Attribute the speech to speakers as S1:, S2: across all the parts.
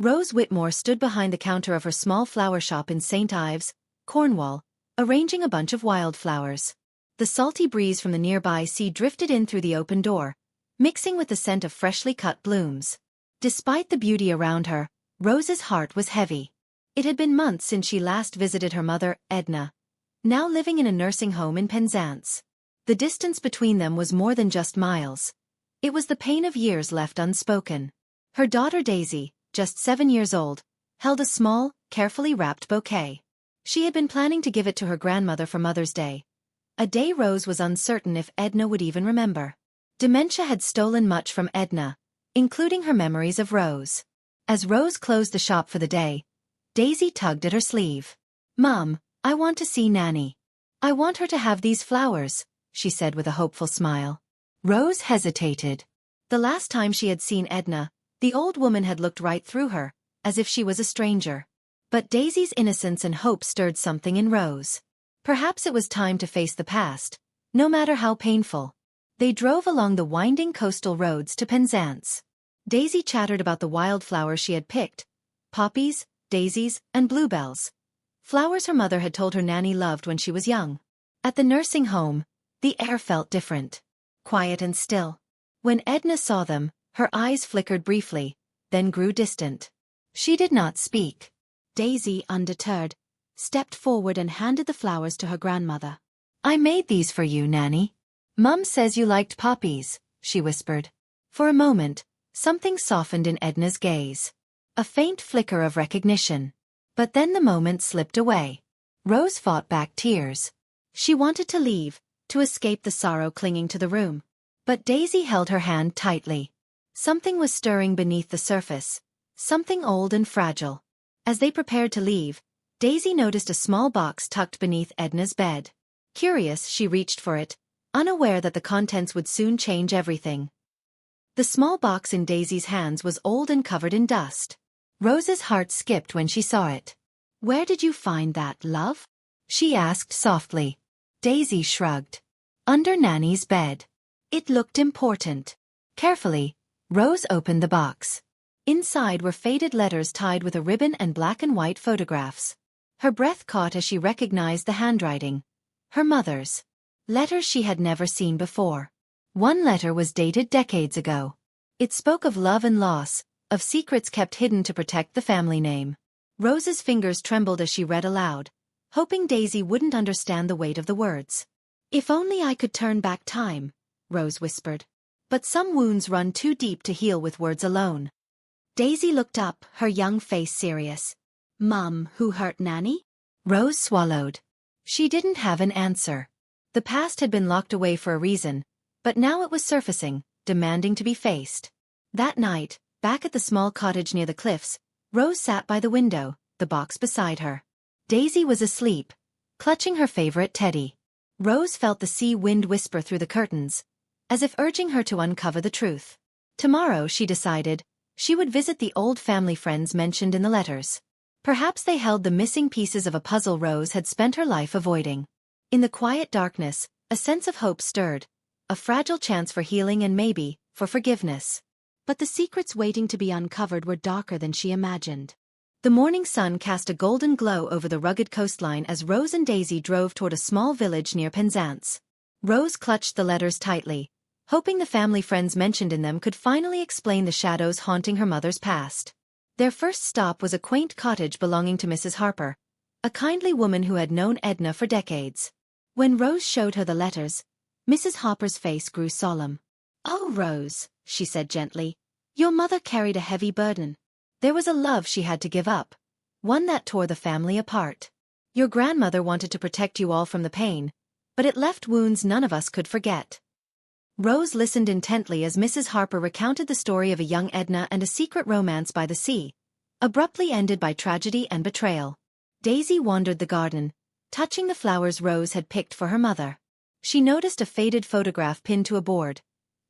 S1: Rose Whitmore stood behind the counter of her small flower shop in St. Ives, Cornwall, arranging a bunch of wildflowers. The salty breeze from the nearby sea drifted in through the open door, mixing with the scent of freshly cut blooms. Despite the beauty around her, Rose's heart was heavy. It had been months since she last visited her mother, Edna, now living in a nursing home in Penzance. The distance between them was more than just miles. It was the pain of years left unspoken. Her daughter Daisy, just 7 years old, held a small, carefully wrapped bouquet. She had been planning to give it to her grandmother for Mother's Day, a day Rose was uncertain if Edna would even remember. Dementia had stolen much from Edna, including her memories of Rose. As Rose closed the shop for the day, Daisy tugged at her sleeve. "Mom, I want to see Nanny. I want her to have these flowers," she said with a hopeful smile. Rose hesitated. The last time she had seen Edna, the old woman had looked right through her, as if she was a stranger. But Daisy's innocence and hope stirred something in Rose. Perhaps it was time to face the past, no matter how painful. They drove along the winding coastal roads to Penzance. Daisy chattered about the wildflowers she had picked: poppies, daisies, and bluebells. Flowers her mother had told her Nanny loved when she was young. At the nursing home, the air felt different. Quiet and still. When Edna saw them, her eyes flickered briefly, then grew distant. She did not speak. Daisy, undeterred, stepped forward and handed the flowers to her grandmother. "I made these for you, Nanny. Mum says you liked poppies," she whispered. For a moment, something softened in Edna's gaze. A faint flicker of recognition. But then the moment slipped away. Rose fought back tears. She wanted to leave, to escape the sorrow clinging to the room. But Daisy held her hand tightly. Something was stirring beneath the surface, something old and fragile. As they prepared to leave, Daisy noticed a small box tucked beneath Edna's bed. Curious, she reached for it, unaware that the contents would soon change everything. The small box in Daisy's hands was old and covered in dust. Rose's heart skipped when she saw it. "Where did you find that, love?" she asked softly. Daisy shrugged. "Under Nanny's bed." It looked important. Carefully, Rose opened the box. Inside were faded letters tied with a ribbon and black and white photographs. Her breath caught as she recognized the handwriting. Her mother's. Letters she had never seen before. One letter was dated decades ago. It spoke of love and loss, of secrets kept hidden to protect the family name. Rose's fingers trembled as she read aloud, hoping Daisy wouldn't understand the weight of the words. "If only I could turn back time," Rose whispered. "But some wounds run too deep to heal with words alone." Daisy looked up, her young face serious. "Mum, who hurt Nanny?" Rose swallowed. She didn't have an answer. The past had been locked away for a reason, but now it was surfacing, demanding to be faced. That night, back at the small cottage near the cliffs, Rose sat by the window, the box beside her. Daisy was asleep, clutching her favorite teddy. Rose felt the sea wind whisper through the curtains, as if urging her to uncover the truth. Tomorrow, she decided, she would visit the old family friends mentioned in the letters. Perhaps they held the missing pieces of a puzzle Rose had spent her life avoiding. In the quiet darkness, a sense of hope stirred, a fragile chance for healing and maybe, for forgiveness. But the secrets waiting to be uncovered were darker than she imagined. The morning sun cast a golden glow over the rugged coastline as Rose and Daisy drove toward a small village near Penzance. Rose clutched the letters tightly, hoping the family friends mentioned in them could finally explain the shadows haunting her mother's past. Their first stop was a quaint cottage belonging to Mrs. Harper, a kindly woman who had known Edna for decades. When Rose showed her the letters, Mrs. Harper's face grew solemn. "Oh, Rose," she said gently, "your mother carried a heavy burden. There was a love she had to give up, one that tore the family apart. Your grandmother wanted to protect you all from the pain, but it left wounds none of us could forget." Rose listened intently as Mrs. Harper recounted the story of a young Edna and a secret romance by the sea, abruptly ended by tragedy and betrayal. Daisy wandered the garden, touching the flowers Rose had picked for her mother. She noticed a faded photograph pinned to a board.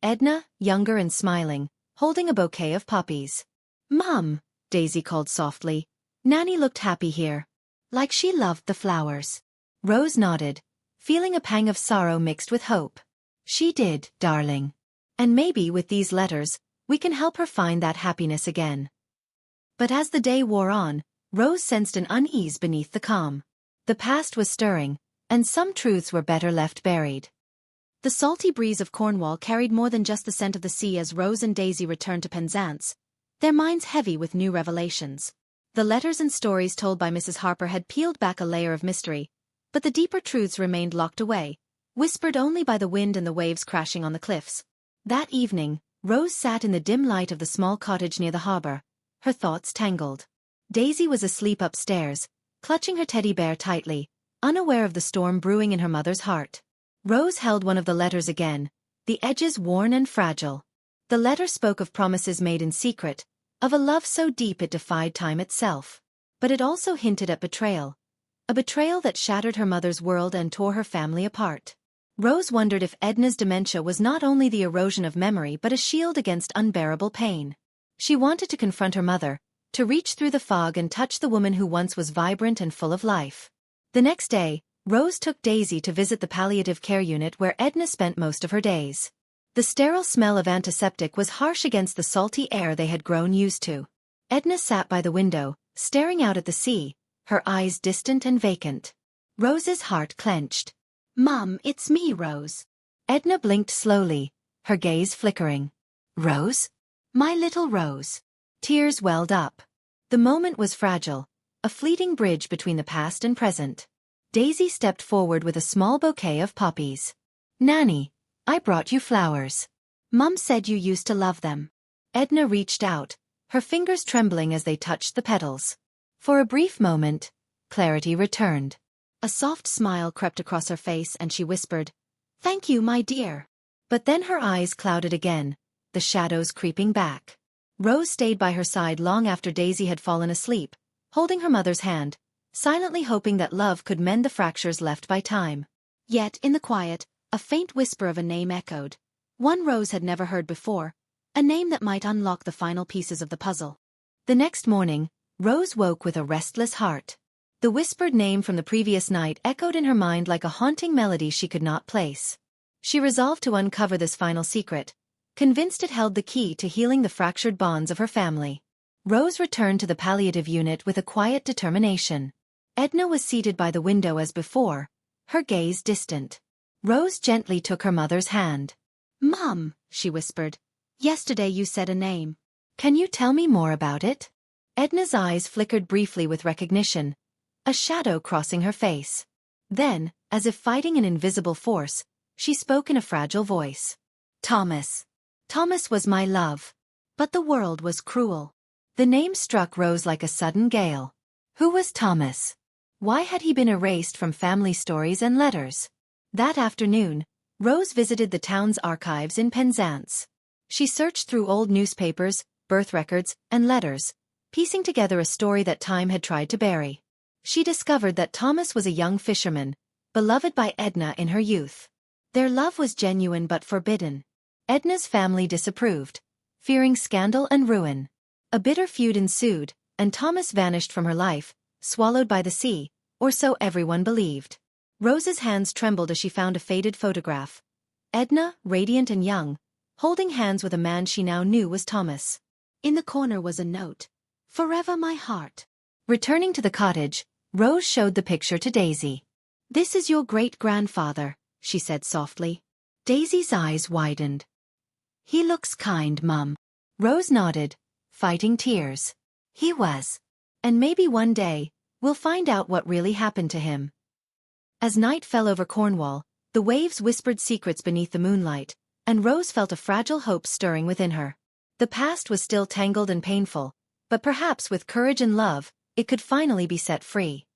S1: Edna, younger and smiling, holding a bouquet of poppies. "Mum," Daisy called softly, "Nanny looked happy here. Like she loved the flowers." Rose nodded, feeling a pang of sorrow mixed with hope. "She did, darling. And maybe with these letters, we can help her find that happiness again." But as the day wore on, Rose sensed an unease beneath the calm. The past was stirring, and some truths were better left buried. The salty breeze of Cornwall carried more than just the scent of the sea as Rose and Daisy returned to Penzance, their minds heavy with new revelations. The letters and stories told by Mrs. Harper had peeled back a layer of mystery, but the deeper truths remained locked away, whispered only by the wind and the waves crashing on the cliffs. That evening, Rose sat in the dim light of the small cottage near the harbor, her thoughts tangled. Daisy was asleep upstairs, clutching her teddy bear tightly, unaware of the storm brewing in her mother's heart. Rose held one of the letters again, the edges worn and fragile. The letter spoke of promises made in secret, of a love so deep it defied time itself. But it also hinted at betrayal. A betrayal that shattered her mother's world and tore her family apart. Rose wondered if Edna's dementia was not only the erosion of memory but a shield against unbearable pain. She wanted to confront her mother, to reach through the fog and touch the woman who once was vibrant and full of life. The next day, Rose took Daisy to visit the palliative care unit where Edna spent most of her days. The sterile smell of antiseptic was harsh against the salty air they had grown used to. Edna sat by the window, staring out at the sea, her eyes distant and vacant. Rose's heart clenched. "Mum, it's me, Rose." Edna blinked slowly, her gaze flickering. "Rose? My little Rose." Tears welled up. The moment was fragile, a fleeting bridge between the past and present. Daisy stepped forward with a small bouquet of poppies. "Nanny, I brought you flowers. Mum said you used to love them." Edna reached out, her fingers trembling as they touched the petals. For a brief moment, clarity returned. A soft smile crept across her face and she whispered, "Thank you, my dear." But then her eyes clouded again, the shadows creeping back. Rose stayed by her side long after Daisy had fallen asleep, holding her mother's hand, silently hoping that love could mend the fractures left by time. Yet, in the quiet, a faint whisper of a name echoed, one Rose had never heard before, a name that might unlock the final pieces of the puzzle. The next morning, Rose woke with a restless heart. The whispered name from the previous night echoed in her mind like a haunting melody she could not place. She resolved to uncover this final secret, convinced it held the key to healing the fractured bonds of her family. Rose returned to the palliative unit with a quiet determination. Edna was seated by the window as before, her gaze distant. Rose gently took her mother's hand. "Mum," she whispered, "yesterday you said a name. Can you tell me more about it?" Edna's eyes flickered briefly with recognition, a shadow crossing her face. Then, as if fighting an invisible force, she spoke in a fragile voice. "Thomas. Thomas was my love. But the world was cruel." The name struck Rose like a sudden gale. Who was Thomas? Why had he been erased from family stories and letters? That afternoon, Rose visited the town's archives in Penzance. She searched through old newspapers, birth records, and letters, piecing together a story that time had tried to bury. She discovered that Thomas was a young fisherman, beloved by Edna in her youth. Their love was genuine but forbidden. Edna's family disapproved, fearing scandal and ruin. A bitter feud ensued, and Thomas vanished from her life, swallowed by the sea, or so everyone believed. Rose's hands trembled as she found a faded photograph. Edna, radiant and young, holding hands with a man she now knew was Thomas. In the corner was a note, "Forever my heart." Returning to the cottage, Rose showed the picture to Daisy. "This is your great-grandfather," she said softly. Daisy's eyes widened. "He looks kind, Mum." Rose nodded, fighting tears. "He was. And maybe one day, we'll find out what really happened to him." As night fell over Cornwall, the waves whispered secrets beneath the moonlight, and Rose felt a fragile hope stirring within her. The past was still tangled and painful, but perhaps with courage and love, it could finally be set free.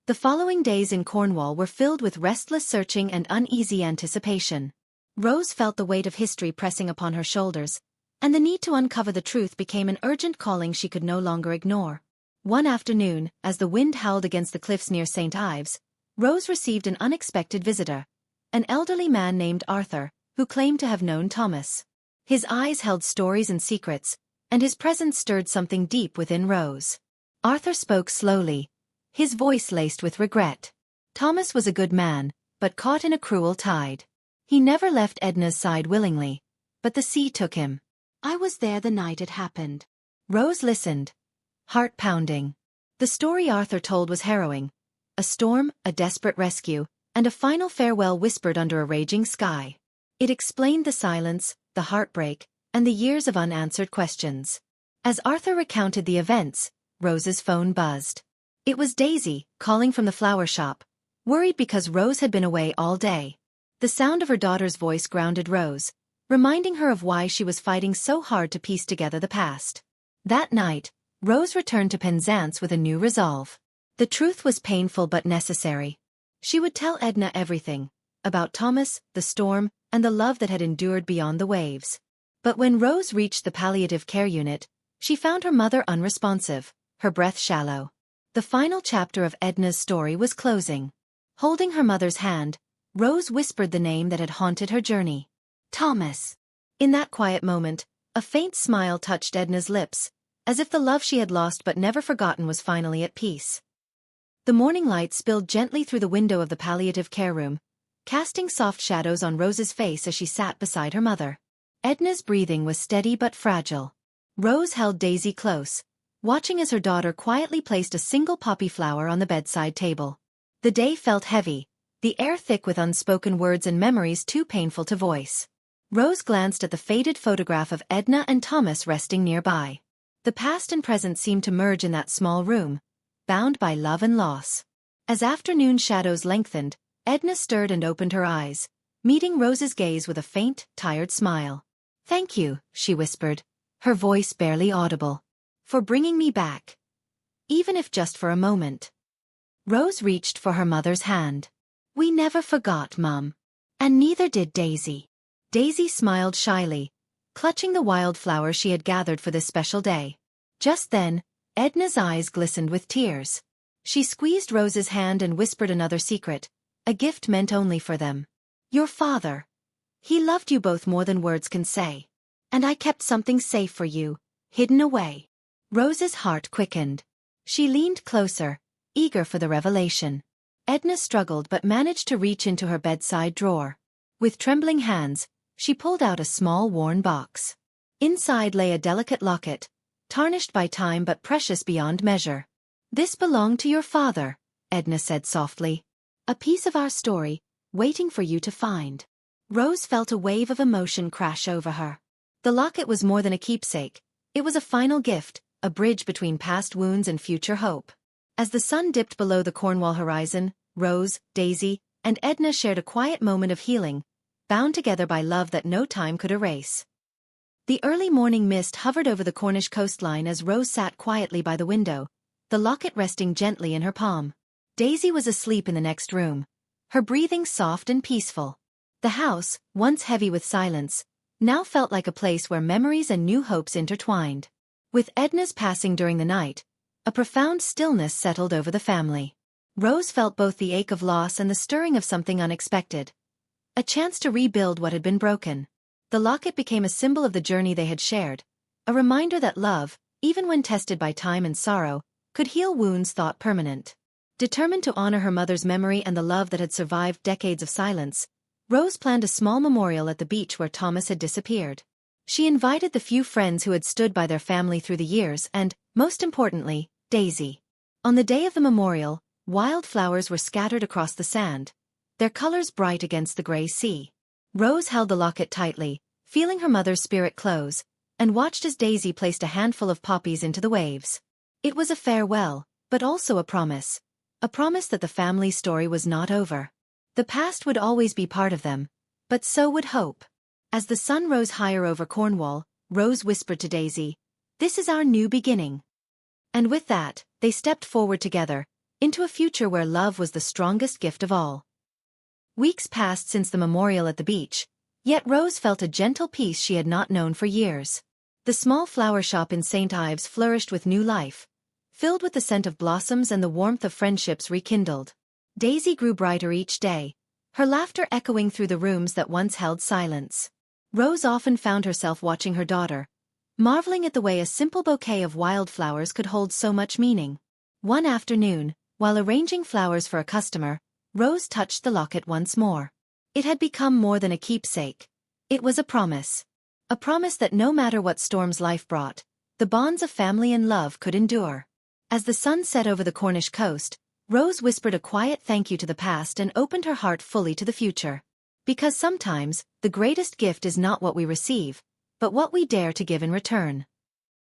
S1: The following days in Cornwall were filled with restless searching and uneasy anticipation. Rose felt the weight of history pressing upon her shoulders, and the need to uncover the truth became an urgent calling she could no longer ignore. One afternoon, as the wind howled against the cliffs near St. Ives, Rose received an unexpected visitor, an elderly man named Arthur, who claimed to have known Thomas. His eyes held stories and secrets, and his presence stirred something deep within Rose. Arthur spoke slowly, his voice laced with regret. Thomas was a good man, but caught in a cruel tide. He never left Edna's side willingly, but the sea took him. "I was there the night it happened." Rose listened, Heart-pounding. The story Arthur told was harrowing. A storm, a desperate rescue, and a final farewell whispered under a raging sky. It explained the silence, the heartbreak, and the years of unanswered questions. As Arthur recounted the events, Rose's phone buzzed. It was Daisy, calling from the flower shop, worried because Rose had been away all day. The sound of her daughter's voice grounded Rose, reminding her of why she was fighting so hard to piece together the past. That night, Rose returned to Penzance with a new resolve. The truth was painful but necessary. She would tell Edna everything, about Thomas, the storm, and the love that had endured beyond the waves. But when Rose reached the palliative care unit, she found her mother unresponsive, her breath shallow. The final chapter of Edna's story was closing. Holding her mother's hand, Rose whispered the name that had haunted her journey. Thomas. In that quiet moment, a faint smile touched Edna's lips, as if the love she had lost but never forgotten was finally at peace. The morning light spilled gently through the window of the palliative care room, casting soft shadows on Rose's face as she sat beside her mother. Edna's breathing was steady but fragile. Rose held Daisy close, watching as her daughter quietly placed a single poppy flower on the bedside table. The day felt heavy, the air thick with unspoken words and memories too painful to voice. Rose glanced at the faded photograph of Edna and Thomas resting nearby. The past and present seemed to merge in that small room, bound by love and loss. As afternoon shadows lengthened, Edna stirred and opened her eyes, meeting Rose's gaze with a faint, tired smile. "Thank you," she whispered, her voice barely audible, "for bringing me back. Even if just for a moment." Rose reached for her mother's hand. "We never forgot, Mum. And neither did Daisy." Daisy smiled shyly, clutching the wildflower she had gathered for this special day. Just then, Edna's eyes glistened with tears. She squeezed Rose's hand and whispered another secret, a gift meant only for them. "Your father. He loved you both more than words can say. And I kept something safe for you, hidden away." Rose's heart quickened. She leaned closer, eager for the revelation. Edna struggled but managed to reach into her bedside drawer. With trembling hands, she pulled out a small worn box. Inside lay a delicate locket, tarnished by time but precious beyond measure. "This belonged to your father," Edna said softly. "A piece of our story, waiting for you to find." Rose felt a wave of emotion crash over her. The locket was more than a keepsake. It was a final gift, a bridge between past wounds and future hope. As the sun dipped below the Cornwall horizon, Rose, Daisy, and Edna shared a quiet moment of healing, bound together by love that no time could erase. The early morning mist hovered over the Cornish coastline as Rose sat quietly by the window, the locket resting gently in her palm. Daisy was asleep in the next room, her breathing soft and peaceful. The house, once heavy with silence, now felt like a place where memories and new hopes intertwined. With Edna's passing during the night, a profound stillness settled over the family. Rose felt both the ache of loss and the stirring of something unexpected. A chance to rebuild what had been broken. The locket became a symbol of the journey they had shared, a reminder that love, even when tested by time and sorrow, could heal wounds thought permanent. Determined to honor her mother's memory and the love that had survived decades of silence, Rose planned a small memorial at the beach where Thomas had disappeared. She invited the few friends who had stood by their family through the years and, most importantly, Daisy. On the day of the memorial, wildflowers were scattered across the sand, their colors bright against the gray sea. Rose held the locket tightly, feeling her mother's spirit close, and watched as Daisy placed a handful of poppies into the waves. It was a farewell, but also a promise that the family's story was not over. The past would always be part of them, but so would hope. As the sun rose higher over Cornwall, Rose whispered to Daisy, "This is our new beginning." And with that, they stepped forward together, into a future where love was the strongest gift of all. Weeks passed since the memorial at the beach, yet Rose felt a gentle peace she had not known for years. The small flower shop in St. Ives flourished with new life, filled with the scent of blossoms and the warmth of friendships rekindled. Daisy grew brighter each day, her laughter echoing through the rooms that once held silence. Rose often found herself watching her daughter, marveling at the way a simple bouquet of wildflowers could hold so much meaning. One afternoon, while arranging flowers for a customer, Rose touched the locket once more. It had become more than a keepsake. It was a promise. A promise that no matter what storms life brought, the bonds of family and love could endure. As the sun set over the Cornish coast, Rose whispered a quiet thank you to the past and opened her heart fully to the future. Because sometimes, the greatest gift is not what we receive, but what we dare to give in return.